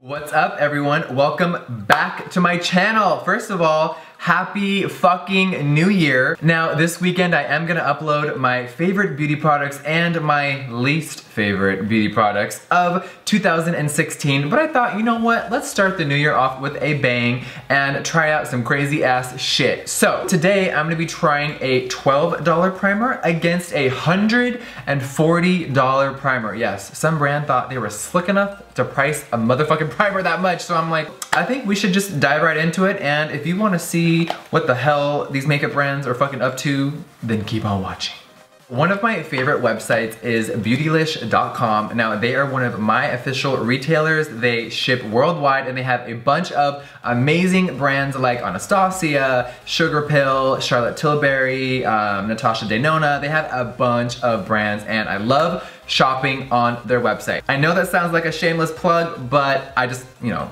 What's up, everyone? Welcome back to my channel. First of all, happy fucking new year. Now, this weekend I am gonna upload my favorite beauty products and my least favorite beauty products of 2016, but I thought, you know what? Let's start the new year off with a bang and try out some crazy ass shit. So, today I'm gonna be trying a $12 primer against a $140 primer. Yes, some brand thought they were slick enough to price a motherfucking primer that much, so I'm like, I think we should just dive right into it, and if you wanna see what the hell these makeup brands are fucking up to, then keep on watching. One of my favorite websites is beautylish.com. Now, they are one of my official retailers. They ship worldwide and they have a bunch of amazing brands like Anastasia, Sugar Pill, Charlotte Tilbury, Natasha Denona. They have a bunch of brands and I love shopping on their website. I know that sounds like a shameless plug, but I just, you know,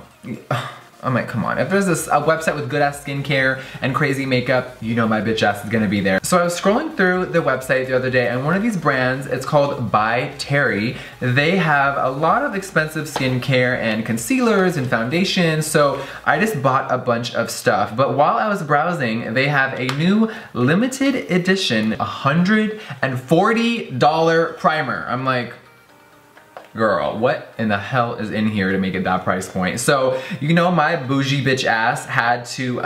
I'm like, come on, if there's a website with good ass skincare and crazy makeup, you know my bitch ass is gonna be there. So I was scrolling through the website the other day and one of these brands, it's called By Terry. They have a lot of expensive skincare and concealers and foundations, so I just bought a bunch of stuff. But while I was browsing, they have a new limited edition $140 primer. I'm like, girl, what in the hell is in here to make it that price point? So, you know, my bougie bitch ass had to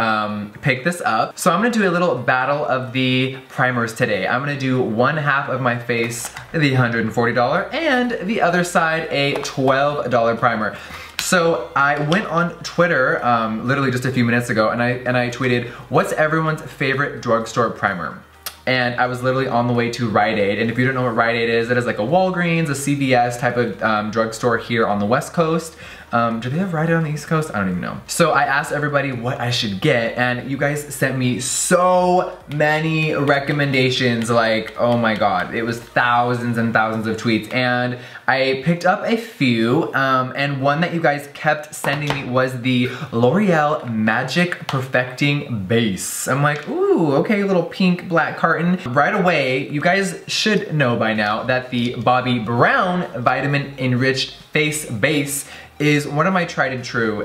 pick this up. So I'm gonna do a little battle of the primers today. I'm gonna do one half of my face, the $140, and the other side, a $12 primer. So I went on Twitter literally just a few minutes ago and I tweeted, what's everyone's favorite drugstore primer? And I was literally on the way to Rite Aid, and if you don't know what Rite Aid is, it is like a Walgreens, a CVS type of drugstore here on the West Coast. Do they have Rite Aid on the East Coast? I don't even know. So I asked everybody what I should get, and you guys sent me so many recommendations, like, oh my god, it was thousands and thousands of tweets, and I picked up a few, and one that you guys kept sending me was the L'Oreal Magic Perfecting Base. I'm like, ooh, okay, little pink black carton. Right away, you guys should know by now that the Bobbi Brown Vitamin Enriched Face Base is one of my tried and true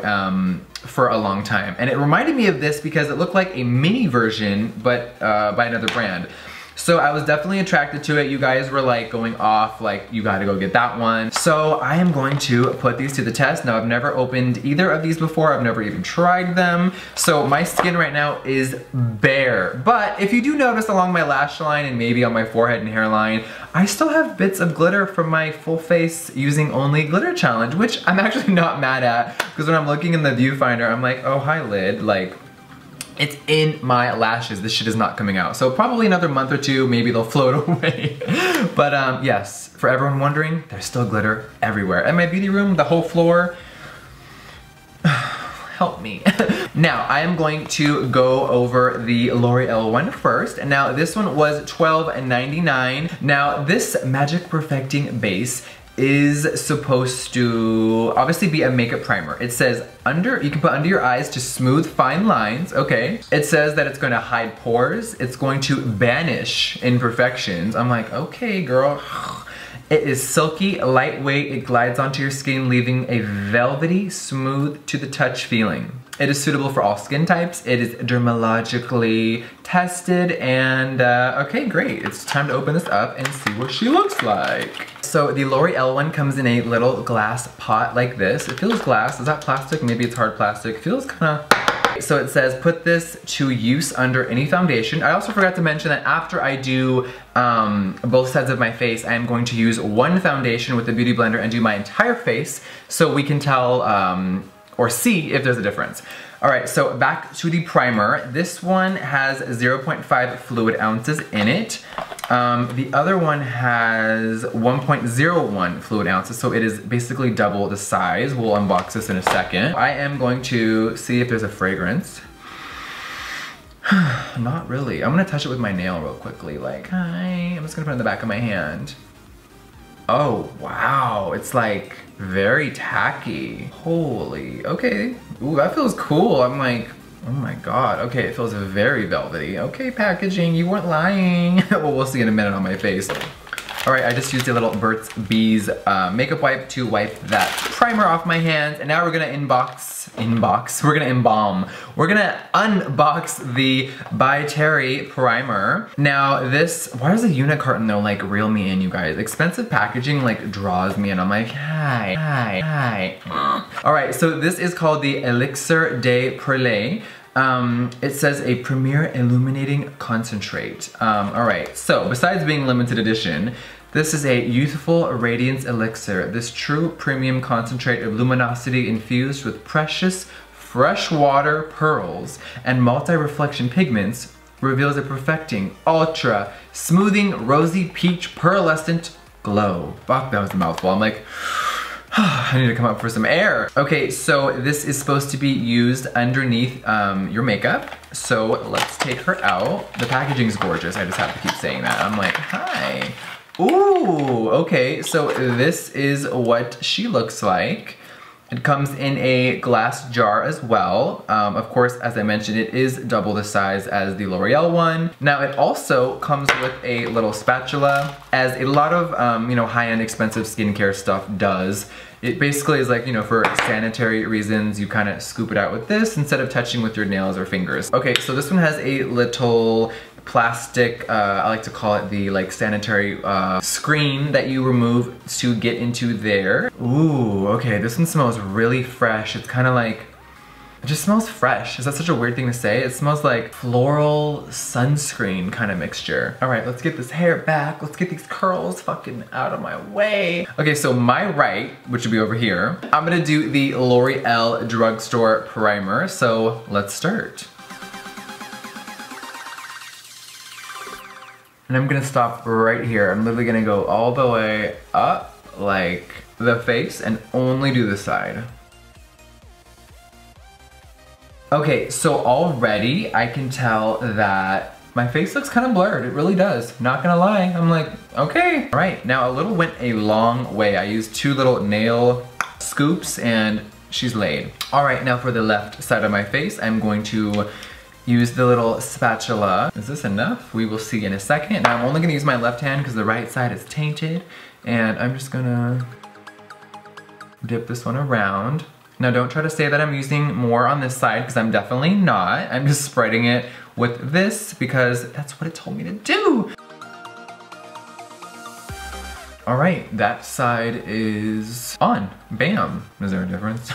for a long time. And it reminded me of this because it looked like a mini version, but by another brand. So I was definitely attracted to it. You guys were like going off, like you gotta go get that one. So I am going to put these to the test. Now I've never opened either of these before. I've never even tried them. So my skin right now is bare. But if you do notice along my lash line and maybe on my forehead and hairline, I still have bits of glitter from my full face using only glitter challenge, which I'm actually not mad at, because when I'm looking in the viewfinder, I'm like, oh hi lid, like, it's in my lashes. This shit is not coming out. So probably another month or two, maybe they'll float away. But yes, for everyone wondering, there's still glitter everywhere. And my beauty room, the whole floor, help me. Now, I am going to go over the L'Oreal one first. And now this one was $12.99. Now this Magic Perfecting Base is supposed to obviously be a makeup primer. It says you can put under your eyes to smooth fine lines, okay. It says that it's gonna hide pores, it's going to banish imperfections. I'm like, okay girl. It is silky, lightweight, it glides onto your skin, leaving a velvety, smooth to the touch feeling. It is suitable for all skin types. It is dermatologically tested, and okay, great. It's time to open this up and see what she looks like. So the L'Oreal one comes in a little glass pot like this. It feels glass. Is that plastic? Maybe it's hard plastic. It feels kind of... So it says, put this to use under any foundation. I also forgot to mention that after I do both sides of my face, I am going to use one foundation with the Beauty Blender and do my entire face so we can tell or see if there's a difference. All right, so back to the primer. This one has 0.5 fluid ounces in it. The other one has 1.01 fluid ounces, so it is basically double the size. We'll unbox this in a second. I am going to see if there's a fragrance. Not really. I'm gonna touch it with my nail real quickly, like, hi. I'm just gonna put it in the back of my hand. Oh, wow, it's like very tacky. Holy, okay. Ooh, that feels cool. I'm like, oh my god, okay, it feels very velvety. Okay, packaging, you weren't lying. Well, we'll see in a minute on my face. All right, I just used a little Burt's Bees makeup wipe to wipe that primer off my hands, and now we're gonna we're gonna embalm. We're gonna unbox the By Terry primer. Now this, why does a unit carton though like reel me in, you guys? Expensive packaging like draws me in. I'm like, hi. All right, so this is called the Elixir de Perle. It says a premier illuminating concentrate. All right, so besides being limited edition, this is a youthful radiance elixir. This true premium concentrate of luminosity infused with precious freshwater pearls and multi-reflection pigments reveals a perfecting, ultra, smoothing, rosy peach pearlescent glow. Fuck, that was a mouthful. I'm like, I need to come up for some air. Okay, so this is supposed to be used underneath your makeup. So let's take her out. The packaging is gorgeous. I just have to keep saying that. I'm like, hi. Ooh, okay, so this is what she looks like. It comes in a glass jar as well. Of course, as I mentioned, it is double the size as the L'Oreal one. Now, it also comes with a little spatula, as a lot of, you know, high-end expensive skincare stuff does. It basically is like, you know, for sanitary reasons, you kind of scoop it out with this instead of touching with your nails or fingers. Okay, so this one has a little plastic, I like to call it the like sanitary screen that you remove to get into there. Ooh, okay, this one smells really fresh. It's kind of like, it just smells fresh. Is that such a weird thing to say? It smells like floral sunscreen kind of mixture. All right, let's get this hair back. Let's get these curls fucking out of my way. Okay, so my right, which would be over here, I'm gonna do the L'Oreal Drugstore primer. So let's start. And I'm gonna stop right here. I'm literally gonna go all the way up, like the face, and only do the side. Okay, so already I can tell that my face looks kind of blurred. It really does, not gonna lie. I'm like, okay. All right, now a little went a long way. I used 2 little nail scoops and she's laid. All right, now for the left side of my face, I'm going to use the little spatula. Is this enough? We will see in a second. Now I'm only gonna use my left hand because the right side is tainted. And I'm just gonna dip this one around. Now don't try to say that I'm using more on this side because I'm definitely not. I'm just spreading it with this because that's what it told me to do. All right, that side is on. Bam. Is there a difference?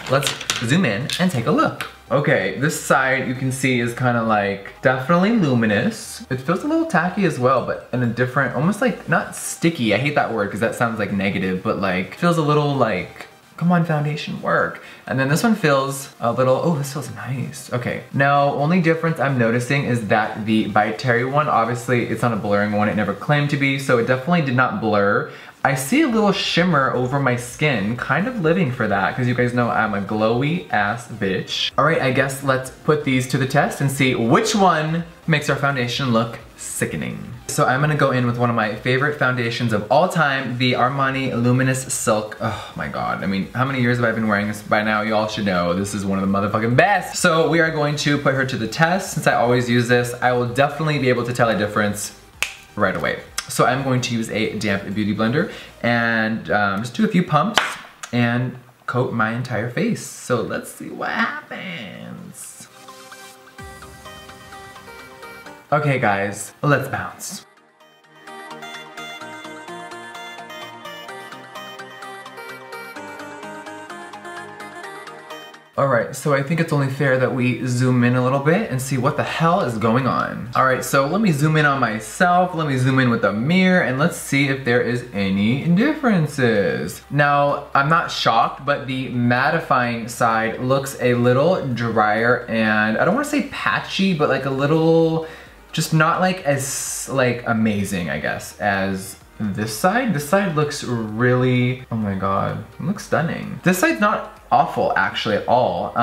Let's zoom in and take a look. Okay, this side you can see is kind of like definitely luminous. It feels a little tacky as well, but in a different, almost like not sticky. I hate that word because that sounds like negative, but like feels a little like, come on, foundation, work. And then this one feels a little, oh, this feels nice. Okay, now only difference I'm noticing is that the By Terry one, obviously it's not a blurring one, it never claimed to be, so it definitely did not blur. I see a little shimmer over my skin, kind of living for that, because you guys know I'm a glowy ass bitch. All right, I guess let's put these to the test and see which one makes our foundation look sickening. So I'm gonna go in with one of my favorite foundations of all time, the Armani Luminous Silk. Oh my God, I mean, how many years have I been wearing this by now? You all should know this is one of the motherfucking best. So we are going to put her to the test. Since I always use this, I will definitely be able to tell a difference right away. So I'm going to use a damp beauty blender and just do a few pumps and coat my entire face. So let's see what happens. Okay guys, let's bounce. Alright, so I think it's only fair that we zoom in a little bit and see what the hell is going on. Alright, so let me zoom in on myself, let me zoom in with the mirror, and let's see if there is any differences. Now, I'm not shocked, but the mattifying side looks a little drier and I don't want to say patchy, but like a little, just not like as like amazing, I guess, as this side. This side looks really, oh my God, it looks stunning. This side's not awful actually at all.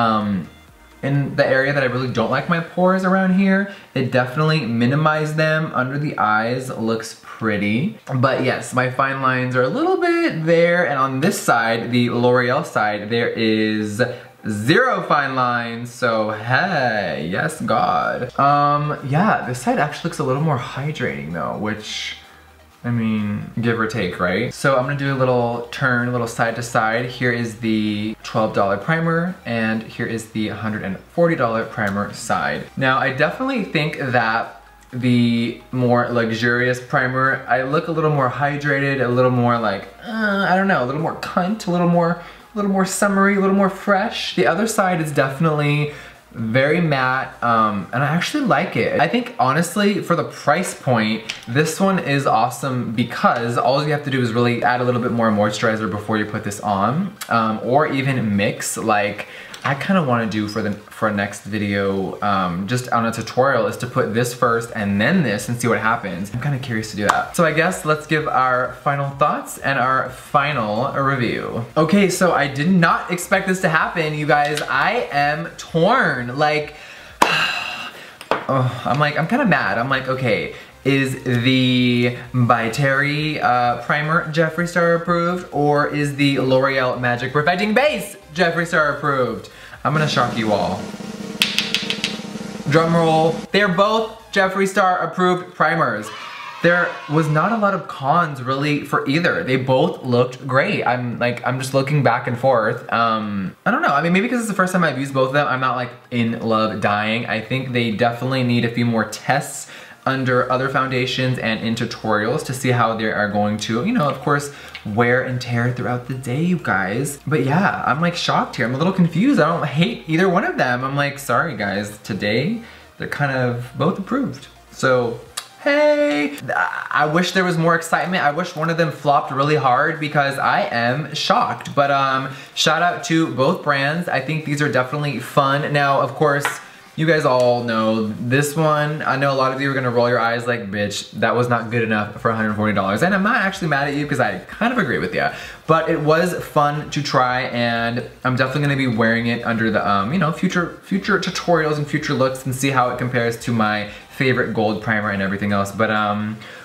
In the area that I really don't like my pores around here, it definitely minimized them. Under the eyes looks pretty. But yes, my fine lines are a little bit there, and on this side, the L'Oreal side, there is 0 fine lines, so hey, yes God. Yeah, this side actually looks a little more hydrating though, which I mean, give or take, right? So I'm gonna do a little turn, a little side to side. Here is the $12 primer, and here is the $140 primer side. Now, I definitely think that the more luxurious primer, I look a little more hydrated, a little more like, I don't know, a little more cunt, a little more summery, a little more fresh. The other side is definitely very matte, and I actually like it. I think honestly, for the price point, this one is awesome because all you have to do is really add a little bit more moisturizer before you put this on, or even mix like I kind of want to do for next video, just on a tutorial, is to put this first and then this and see what happens. I'm kind of curious to do that. So I guess let's give our final thoughts and our final review. Okay, so I did not expect this to happen, you guys. I am torn. Like, oh, I'm kind of mad. I'm like, okay, is the By Terry primer Jeffree Star approved, or is the L'Oreal Magic Perfecting Base Jeffree Star approved? I'm gonna shock you all. Drum roll. They're both Jeffree Star approved primers. There was not a lot of cons really for either. They both looked great. I'm just looking back and forth. I don't know, I mean, maybe because it's the first time I've used both of them, I'm not like in love dying. I think they definitely need a few more tests under other foundations and in tutorials to see how they are going to, you know, of course, wear and tear throughout the day, you guys. But yeah, I'm like shocked here. I'm a little confused. I don't hate either one of them. I'm like, sorry guys, today they're kind of both approved. So, hey, I wish there was more excitement. I wish one of them flopped really hard because I am shocked. But shout out to both brands. I think these are definitely fun. Now, of course, you guys all know this one. I know a lot of you are gonna roll your eyes like, bitch, that was not good enough for $140. And I'm not actually mad at you because I kind of agree with you. But it was fun to try, and I'm definitely gonna be wearing it under the, you know, future tutorials and future looks and see how it compares to my favorite gold primer and everything else. But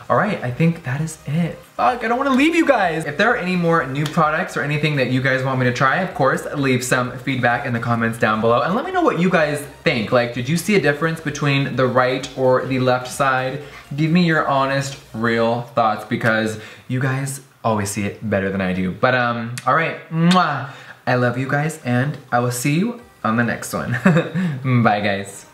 all right, I think that is it. Fuck, I don't wanna leave you guys. If there are any more new products or anything that you guys want me to try, of course, leave some feedback in the comments down below and let me know what you guys think. Like, did you see a difference between the right or the left side? Give me your honest, real thoughts because you guys always see it better than I do. But all right, mwah. I love you guys and I will see you on the next one. Bye guys.